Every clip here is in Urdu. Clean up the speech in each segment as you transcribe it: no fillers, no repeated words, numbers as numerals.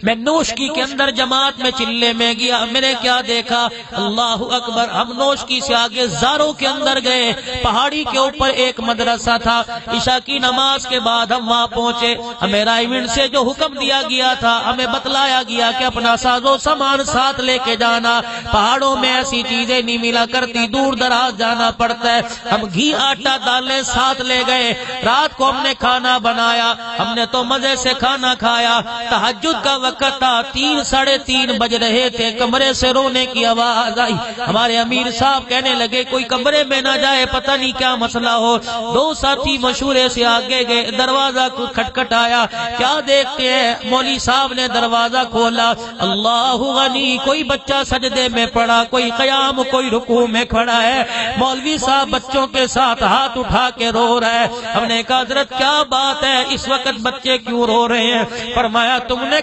میں نوشکی کے اندر جماعت میں چلے میں گیا، میں نے کیا دیکھا؟ اللہ اکبر! ہم نوشکی سے آگے زاروں کے اندر گئے، پہاڑی کے اوپر ایک مدرسہ تھا۔ عشاء کی نماز کے بعد ہم وہاں پہنچے، ہمیں رائمنڈ سے جو حکم دیا گیا تھا، ہمیں بتلایا گیا کہ اپنا ساز و سامان ساتھ لے کے جانا، پہاڑوں میں ایسی چیزیں نہیں ملا کرتی، دور دراز جانا پڑتا ہے۔ ہم گھی آٹا دالیں ساتھ لے گئے، رات کو ہم نے کھانا بنایا، ہم نے تو مزے سے کھانا کھایا۔ تہجد کا وقت تھا، 3 ساڑھے 3 بج رہے تھے، کمرے سے رونے کی آواز آئی۔ ہمارے امیر صاحب کہنے لگے کوئی کمرے میں نہ جائے، پتہ نہیں کیا مسئلہ ہو۔ 2 ساتھی مشورے سے آگے گئے، دروازہ کو کھٹکھٹایا، کیا دیکھتے ہیں؟ مولوی صاحب نے دروازہ کھولا، اللہ غنی! کوئی بچہ سجدے میں پڑا، کوئی قیام، کوئی رکوع میں کھڑا ہے۔ مولوی صاحب بچوں کے ساتھ ہاتھ اٹھا کے رو رہا ہے۔ ہم نے کہا حضرت کیا بات ہے، اس وقت بچے کیوں رو رہے ہیں؟ فرمایا تم نے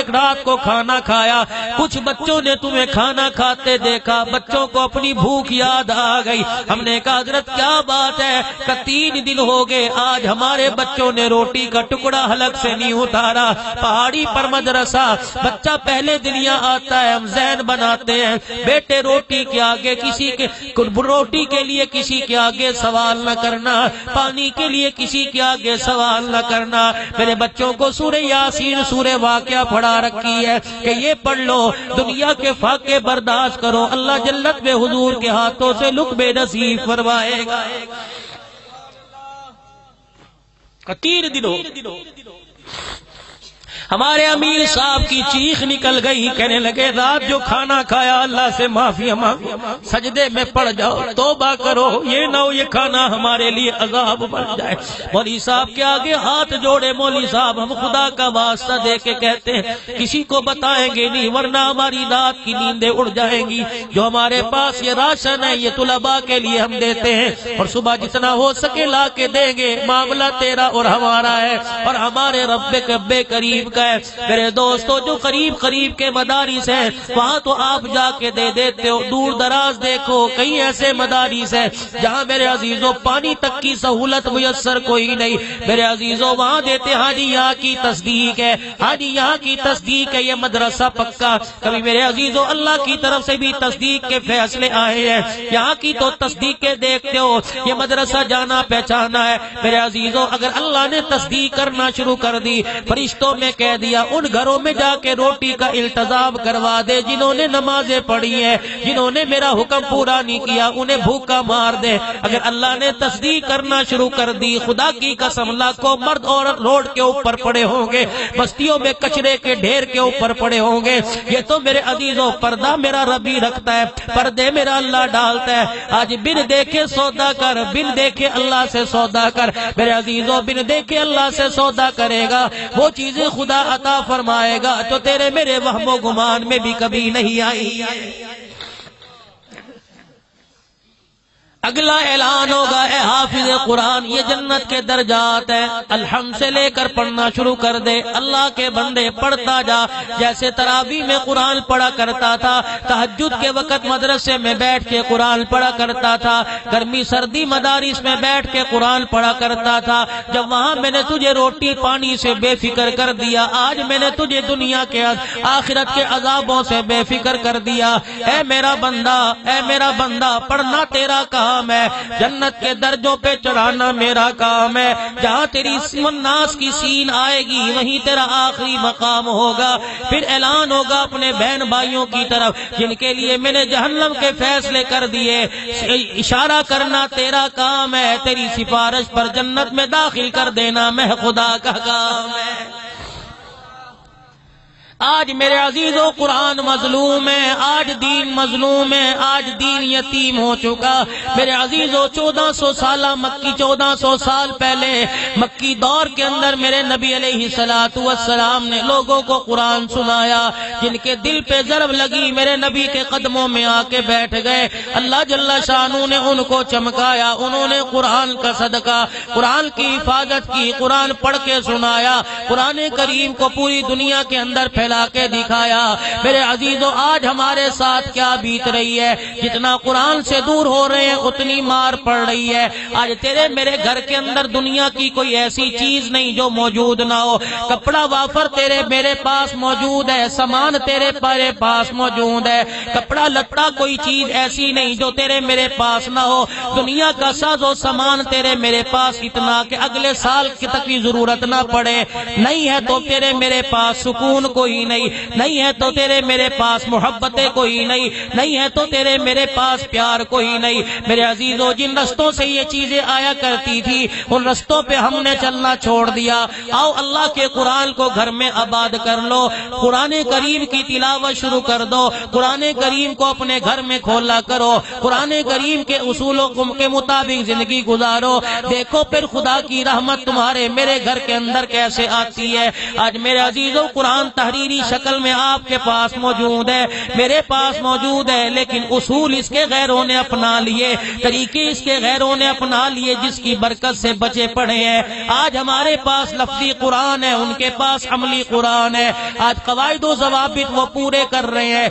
رات کو کھانا کھایا، کچھ بچوں نے تمہیں کھانا کھاتے دیکھا، بچوں کو اپنی بھوک یاد آ گئی۔ ہم نے کہا حضرت کیا بات ہے؟ کہ 3 دن ہو گئے، آج ہمارے بچوں نے روٹی کا ٹکڑا حلق سے نہیں اتارا۔ پہاڑی پر مدرسہ، بچہ پہلے دن یہاں آتا ہے، ہم ذہن بناتے ہیں بیٹے روٹی کے آگے روٹی کے لیے کسی کے آگے سوال نہ کرنا، پانی کے لیے کسی کے آگے سوال نہ کرنا۔ میرے بچوں کو سورہ یاسین، سورہ واقعہ پڑھا رکھی ہے کہ یہ پڑھ لو، دنیا کے فاقے برداشت کرو، اللہ جنت میں حضور کے ہاتھوں سے لقمے نصیب فرمائے گا۔ 3 دنوں ہمارے امیر صاحب کی چیخ نکل گئی، کہنے لگے رات جو کھانا کھایا اللہ سے معافی مانگو، سجدے میں پڑ جاؤ، توبہ کرو، یہ نہ ہو یہ کھانا ہمارے لیے عذاب بن جائے۔ مولوی صاحب کے آگے ہاتھ جوڑے، مولوی صاحب ہم خدا کا واسطہ دے کے کہتے ہیں کسی کو بتائیں گے نہیں، ورنہ ہماری رات کی نیندیں اڑ جائیں گی۔ جو ہمارے پاس یہ راشن ہے یہ طلباء کے لیے ہم دیتے ہیں، اور صبح جتنا ہو سکے لا کے دیں گے، معاملہ تیرا اور ہمارا ہے، اور ہمارے رب قریب کا ہے۔ میرے دوستو جو قریب کے مدارس ہیں وہاں تو آپ جا کے دے دیتے ہو، دور دراز دیکھو کئی ایسے مدارس ہیں جہاں میرے عزیزوں پانی تک کی سہولت میسر کوئی نہیں، میرے عزیزوں وہاں دیتے ہاں جی یہاں کی تصدیق ہے، ہاں جی یہاں کی تصدیق ہے، یہ مدرسہ پکا۔ کبھی میرے عزیزوں اللہ کی طرف سے بھی تصدیق کے فیصلے آئے ہیں، یہاں کی تو تصدیقیں دیکھتے ہو، یہ مدرسہ جانا پہچانا ہے۔ میرے عزیزوں اگر اللہ نے تصدیق کرنا شروع کر دی، فرشتوں میں کہہ دیا ان گھروں میں جا کے روٹی کا التزام کروا دے جنہوں نے نمازیں پڑھی ہیں، جنہوں نے میرا حکم پورا نہیں کیا انہیں بھوکا مار دے۔ اگر اللہ نے تصدیق کرنا شروع کر دی، خدا کی قسم لاکھوں مرد عورت روڈ کے اوپر پڑے ہوں گے، بستیوں میں کچرے کے ڈھیر کے اوپر پڑے ہوں گے۔ یہ تو میرے عزیزوں پردہ میرا ربی رکھتا ہے، پردے میرا اللہ ڈالتا ہے۔ آج بن دیکھے سودا کر، بن دیکھے اللہ سے سودا کر، میرے عزیزوں بن دیکھے اللہ سے سودا کرے گا، وہ چیزیں خدا عطا فرمائے گا تو تیرے میرے وہم و گمان میں بھی کبھی نہیں آئی۔ اگلا اعلان ہوگا اے حافظ قرآن یہ جنت کے درجات ہیں، الحمد سے لے کر پڑھنا شروع کر دے، اللہ کے بندے پڑھتا جا، جیسے تراویح میں قرآن پڑھا کرتا تھا، تہجد کے وقت مدرسے میں بیٹھ کے قرآن پڑھا کرتا تھا، گرمی سردی مدارس میں بیٹھ کے قرآن پڑھا کرتا تھا۔ جب وہاں میں نے تجھے روٹی پانی سے بے فکر کر دیا، آج میں نے تجھے دنیا کے آخرت کے عذابوں سے بے فکر کر دیا۔ اے میرا بندہ پڑھنا تیرا کام ہے، جنت کے درجوں پہ چڑھانا میرا کام ہے، جہاں تیری الناس کی سین آئے گی وہیں تیرا آخری مقام ہوگا۔ پھر اعلان ہوگا اپنے بہن بھائیوں کی طرف جن کے لیے میں نے جہنم کے فیصلے کر دیے، اشارہ کرنا تیرا کام ہے، تیری سفارش پر جنت میں داخل کر دینا میں خدا کا کام ہے۔ آج میرے عزیزوں قرآن مظلوم ہے، آج دین مظلوم ہے، آج دین یتیم ہو چکا۔ میرے عزیزوں 1400 سالہ مکی 1400 سال پہلے مکی دور کے اندر میرے نبی علیہ السلام نے لوگوں کو قرآن سنایا، جن کے دل پہ ضرب لگی میرے نبی کے قدموں میں آ کے بیٹھ گئے، اللہ جل شانہ نے ان کو چمکایا، انہوں نے قرآن کا صدقہ، قرآن کی حفاظت کی، قرآن پڑھ کے سنایا، قرآن کریم کو پوری دنیا کے اندر پھیلا چلا کے دکھایا۔ میرے عزیزو آج ہمارے ساتھ کیا بیت رہی ہے، جتنا قرآن سے دور ہو رہے ہیں اتنی مار پڑ رہی ہے۔ آج تیرے میرے گھر کے اندر دنیا کی کوئی ایسی چیز نہیں جو موجود نہ ہو، کپڑا وافر تیرے میرے پاس موجود ہے، سامان تیرے میرے پاس موجود ہے، کپڑا لتا کوئی چیز ایسی نہیں جو تیرے میرے پاس نہ ہو، دنیا کا ساز و سامان تیرے میرے پاس اتنا کہ اگلے سال کی تک کی ضرورت نہ پڑے، نہیں ہے تو تیرے میرے پاس سکون کوئی نہیں ہے تو تیرے میرے پاس محبتیں کوئی نہیں ہے تو تیرے میرے پاس پیار کوئی نہیں۔ میرے عزیزو جن رستوں سے یہ چیزیں آیا کرتی تھی ان رستوں پہ ہم نے چلنا چھوڑ دیا۔ آؤ اللہ کے قرآن کو گھر میں آباد کر لو، قرآن کریم کی تلاوت شروع کر دو، قرآن کریم کو اپنے گھر میں کھولا کرو، قرآن کریم کے اصولوں کے مطابق زندگی گزارو، دیکھو پھر خدا کی رحمت تمہارے میرے گھر کے اندر کیسے آتی ہے۔ آج میرے عزیزو قرآن تحریری شکل میں آپ کے پاس موجود ہے، میرے پاس موجود ہے، لیکن اصول اس کے غیروں نے اپنا لیے، طریقے اس کے غیروں نے اپنا لیے، جس کی برکت سے بچے پڑے ہیں۔ آج ہمارے پاس لفظی قرآن ہے، ان کے پاس عملی قرآن ہے۔ آج قواعد و ضوابط وہ پورے کر رہے ہیں۔